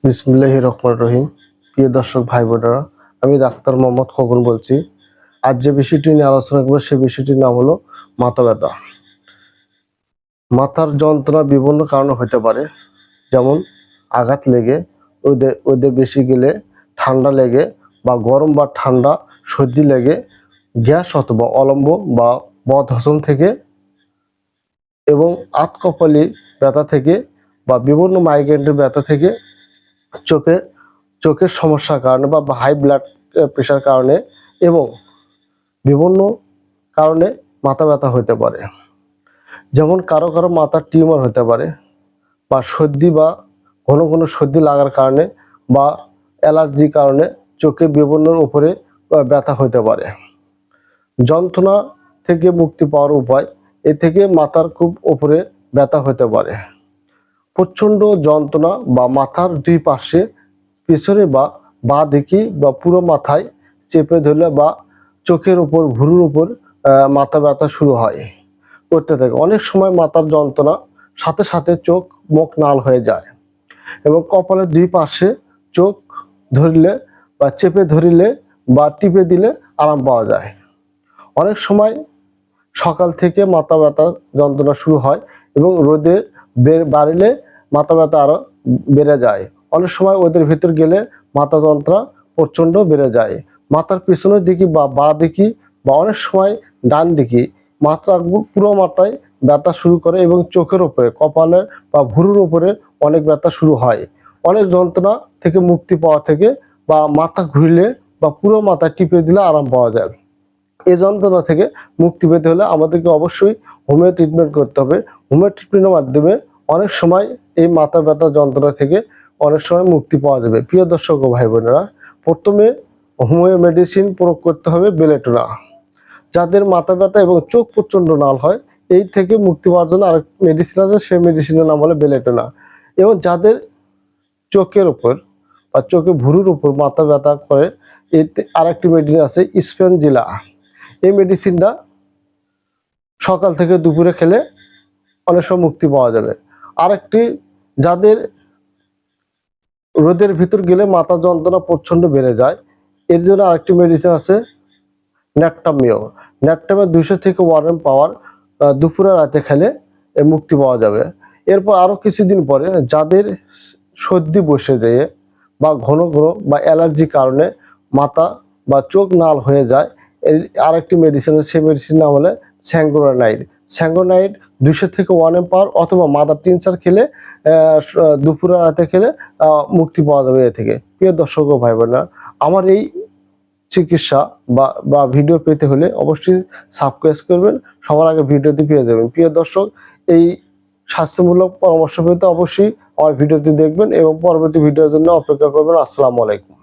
বিসমিল্লাহির রহমানির রহিম। প্রিয় দর্শক ভাই বোনেরা, আমি ডাক্তার মোহাম্মদ খোকন বলছি। আজ যে বিষয়টি নিয়ে আলোচনা করবো সেই বিষয়টির নাম হলো মাথা ব্যথা। মাথার যন্ত্রণা বিভিন্ন কারণে হতে পারে, যেমন আঘাত লেগে, ওদের বেশি গেলে, ঠান্ডা লেগে, বা গরম বা ঠান্ডা সর্দি লেগে, গ্যাস অথবা অলম্ব বা বদহজম থেকে, এবং আতকপালি ব্যথা থেকে, বা বিভিন্ন মাইগ্রেনের ব্যথা থেকে, চোখের সমস্যার কারণে বা হাই ব্লাড প্রেশার কারণে, এবং বিভিন্ন কারণে মাথা ব্যথা হতে পারে। যেমন কারো কারো মাথার টিউমার হতে পারে, বা সর্দি বা ঘন ঘন সর্দি লাগার কারণে, বা অ্যালার্জির কারণে চোখে বিভিন্ন উপরে ব্যথা হতে পারে। যন্ত্রণা থেকে মুক্তি পাওয়ার উপায়, এ থেকে মাথার খুব উপরে ব্যথা হতে পারে। প্রচণ্ড যন্ত্রণা বা মাথার দুই পাশে, পিছনে বা বাঁ দিকে বা পুরো মাথায় চেপে ধরলে, বা চোখের উপর ভুরুর উপর মাথা ব্যথা শুরু করতে থাকে। অনেক সময় মাথার যন্ত্রণা সাথে সাথে চোখ মুখ লাল হয়ে যায়, এবং কপালের দুই পাশে চোখ ধরলে বা চেপে ধরিলে বা টিপে দিলে আরাম পাওয়া যায়। অনেক সময় সকাল থেকে মাথা ব্যথা যন্ত্রণা শুরু হয়, এবং রোদে বাড়লে মাথা ব্যথা আরো বেড়ে যায়। অনেক সময় ওদের ভিতর গেলে মাথা যন্ত্রণা প্রচন্ড বেড়ে যায়। মাথার পিছনের দিকে বা বাঁ দিকে, বা অনেক সময় ডান দিকে মাথা পুরো মাথায় ব্যথা শুরু করে, এবং চোখের উপরে, কপালে বা ভুরুর উপরে অনেক ব্যথা শুরু হয়। অনেক যন্ত্রণা থেকে মুক্তি পাওয়া থেকে, বা মাথা ঘুরলে বা পুরো মাথা টিপে দিলে আরাম পাওয়া যায়। এই যন্ত্রণা থেকে মুক্তি পেতে হলে আমাদেরকে অবশ্যই হোমিও ট্রিটমেন্ট করতে হবে। হোমিও ট্রিটমেন্টের মাধ্যমে অনেক সময় এই মাথা ব্যথা যন্ত্রণা থেকে অনেক সময় মুক্তি পাওয়া যাবে। প্রিয় দর্শক ও ভাই বোনেরা, প্রথমে হোমিও মেডিসিন প্রয়োগ করতে হবে বেলেটোনা। যাদের মাথা ব্যথা এবং চোখ প্রচন্ড লাল হয়, এই থেকে মুক্তি পাওয়ার জন্য আরেক মেডিসিন আছে, সেই মেডিসিনের নাম হলো বেলেটোনা। এবং যাদের চোখের উপর বা চোখে ভুরুর উপর মাথা ব্যথা করে, এতে আরেকটি মেডিসিন আছে স্পেনজিলা। এই মেডিসিনটা সকাল থেকে দুপুরে খেলে অনেক সময় মুক্তি পাওয়া যাবে। আরেকটি, যাদের রোদের ভিতর গেলে মাথা যন্ত্রণা প্রচন্ড বেড়ে যায়, এর জন্য আরেকটি মেডিসিন আছে ন্যাপটামিও। ন্যাপটামিও 200 থেকে 1 পাওয়ার, দুপুরে রাতে খেলে মুক্তি পাওয়া যাবে। এরপর আরো কিছুদিন পরে যাদের সর্দি বসে যায়, বা ঘন ঘন বা অ্যালার্জির কারণে মাথা বা চোখ লাল হয়ে যায়, আরেকটি মেডিসিন, সেই মেডিসিন নাম হলে স্যাঙ্গোনাইড। স্যাঙ্গোনাইড 200 থেকে 1 পাওয়ার অথবা মাদার টিনচার খেলে, দুপুরে রাতে খেলে মুক্তি পাওয়া যাবে এ থেকে। প্রিয় দর্শক ও ভাই বোনেরা, আমার এই চিকিৎসা বা ভিডিও পেতে হলে অবশ্যই সাবস্ক্রাইব করবেন, সবার আগে ভিডিওটি পেয়ে যাবেন। প্রিয় দর্শক, এই স্বাস্থ্যমূলক পরামর্শ পেতে অবশ্যই আমার ভিডিওটি দেখবেন, এবং পরবর্তী ভিডিওর জন্য অপেক্ষা করবেন। আসসালামু আলাইকুম।